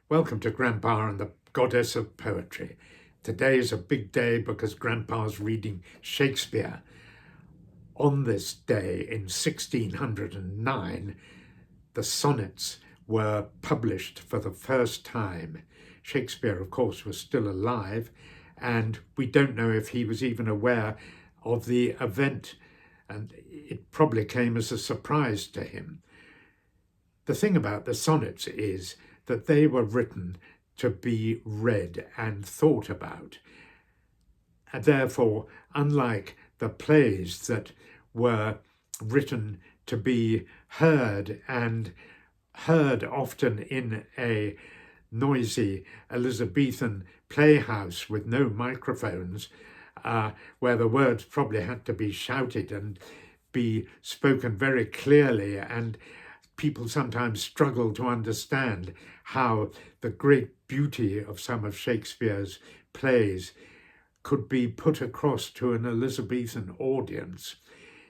Welcome to Grandpa and the Goddess of Poetry. Today is a big day because Grandpa's reading Shakespeare. On this day in 1609, the sonnets were published for the first time. Shakespeare, of course, was still alive, and we don't know if he was even aware of the event, and it probably came as a surprise to him. The thing about the sonnets is that they were written to be read and thought about. And therefore, unlike the plays that were written to be heard, and heard often in a noisy Elizabethan playhouse with no microphones, where the words probably had to be shouted and be spoken very clearly, and people sometimes struggle to understand how the great beauty of some of Shakespeare's plays could be put across to an Elizabethan audience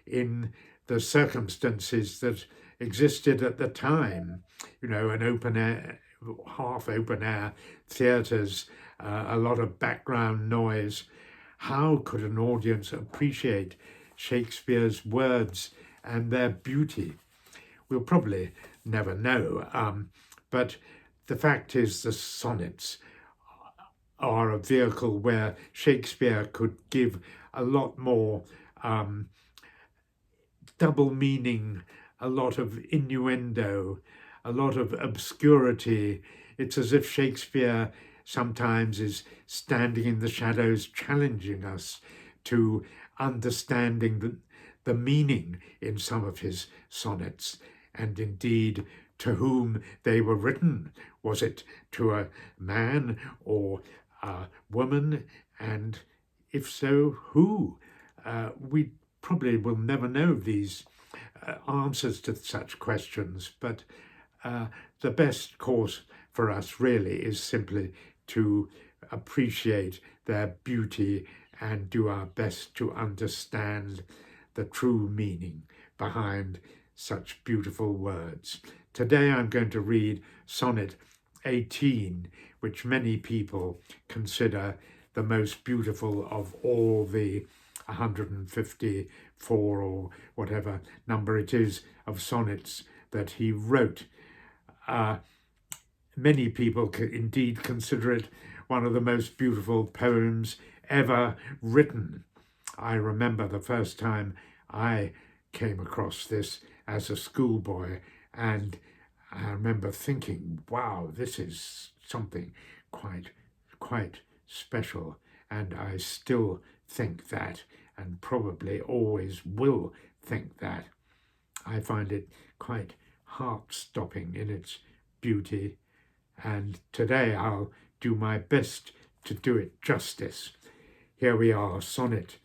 in the circumstances that existed at the time. You know, an open air, half open air theatres, a lot of background noise. How could an audience appreciate Shakespeare's words and their beauty? We'll probably never know, but the fact is the sonnets are a vehicle where Shakespeare could give a lot more double meaning, a lot of innuendo, a lot of obscurity. It's as if Shakespeare sometimes is standing in the shadows, challenging us to understanding the meaning in some of his sonnets, and indeed to whom they were written. Was it to a man or a woman? And if so, who? We probably will never know these answers to such questions, but the best course for us really is simply to appreciate their beauty and do our best to understand the true meaning behind such beautiful words. Today I'm going to read Sonnet 18, which many people consider the most beautiful of all the 154 or whatever number it is of sonnets that he wrote. Many people indeed consider it one of the most beautiful poems ever written. I remember the first time I came across this as a schoolboy, and I remember thinking, wow, this is something quite special, and I still think that, and probably always will think that. I find it quite heart-stopping in its beauty, and today I'll do my best to do it justice. Here we are, Sonnet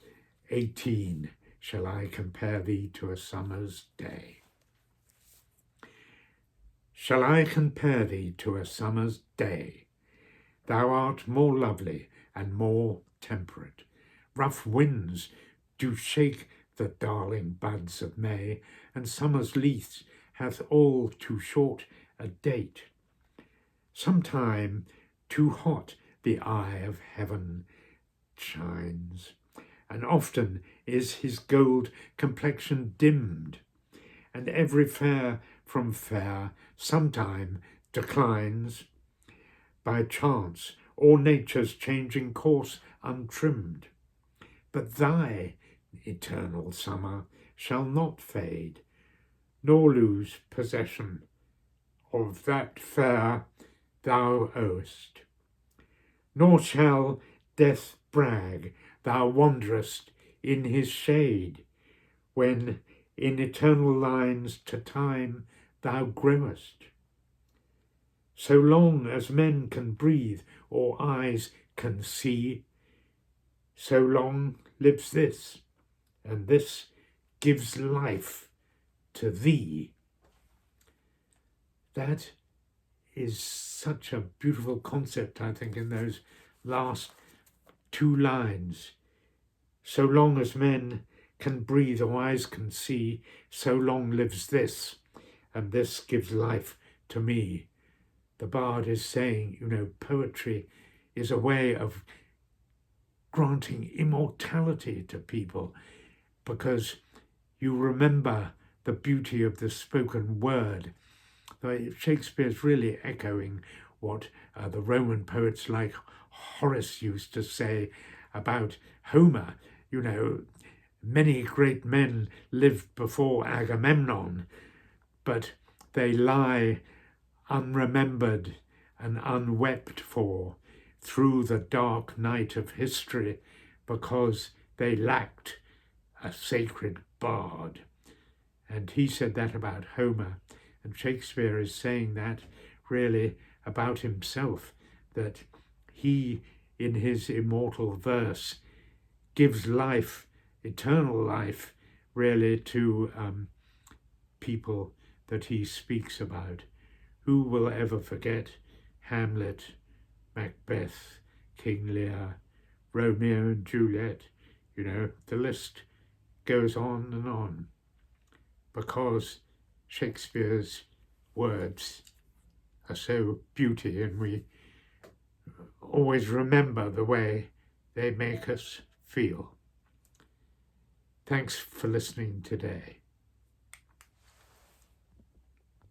18. Shall I compare thee to a summer's day? Shall I compare thee to a summer's day? Thou art more lovely and more temperate. Rough winds do shake the darling buds of May, and summer's lease hath all too short a date. Sometime too hot the eye of heaven shines, and often is his gold complexion dimmed, and every fair from fair sometime declines, by chance or nature's changing course untrimmed. But thy eternal summer shall not fade, nor lose possession of that fair thou owest, nor shall death brag thou wanderest in his shade, when in eternal lines to time thou growest. So long as men can breathe or eyes can see, so long lives this, and this gives life to thee. That is such a beautiful concept, I think, in those last two lines. So long as men can breathe or eyes can see, so long lives this, and this gives life to me. the bard is saying, you know, poetry is a way of granting immortality to people, because you remember the beauty of the spoken word. Shakespeare's really echoing what the Roman poets like Horace used to say about Homer. You know, many great men lived before Agamemnon, but they lie unremembered and unwept for through the dark night of history, because they lacked a sacred bard. And he said that about Homer, and Shakespeare is saying that really about himself, that he, in his immortal verse, gives life, eternal life, really to people that he speaks about. Who will ever forget Hamlet, Macbeth, King Lear, Romeo and Juliet? You know, the list goes on and on, because Shakespeare's words are so beauty, and we always remember the way they make us feel. Thanks for listening today.